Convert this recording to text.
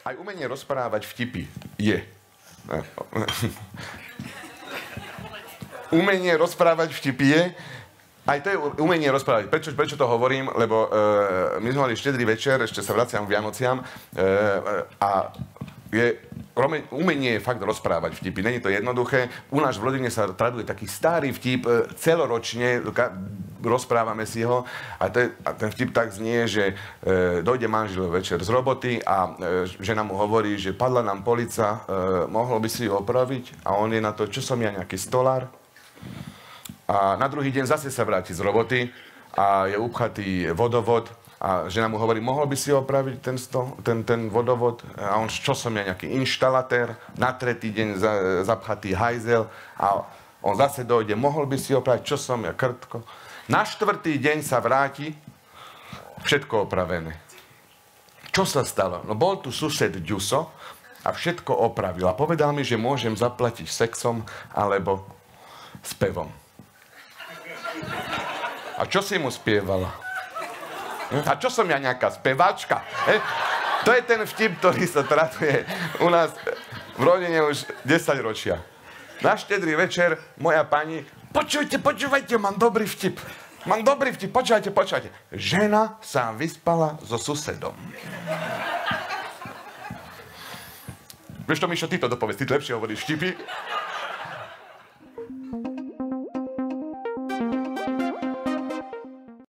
Aj umenie rozprávať vtipy je. Umenie rozprávať vtipy je. Aj to je umenie rozprávať. Prečo to hovorím? Lebo my sme mali štedrý večer, ešte sa vraciam k Vianociam a umenie je fakt rozprávať vtipy. Není to jednoduché. U nás v rodine sa traduje taký starý vtip, celoročne rozprávame si ho a ten vtip tak znie, že dojde manžel večer z roboty a žena mu hovorí, že padla nám polica, mohol by si ju opraviť? A on je na to, čo som ja, nejaký stolár? A na druhý deň zase sa vráti z roboty a je upchatý vodovod a žena mu hovorí, mohol by si opraviť ten vodovod? A on, čo som ja, nejaký inštalatér? Na tretí deň zapchatý hajzel a on zase dojde, mohol by si opraviť? Čo som ja, krtko? Na štvrtý deň sa vráti, všetko opravené. Čo sa stalo? No bol tu sused Ďuso a všetko opravil a povedal mi, že môžem zaplatiť sexom alebo spevom. A čo si mu spievala? A čo som ja, nejaká speváčka? To je ten vtip, ktorý sa traduje u nás v rodine už 10 ročia. Na štedrý večer moja pani, počúvajte, mám dobrý vtip. Počúvajte. Žena sa vyspala so susedom. Vieš to, Mišo, ty to dopovedz, ty lepšie hovoríš vtipy.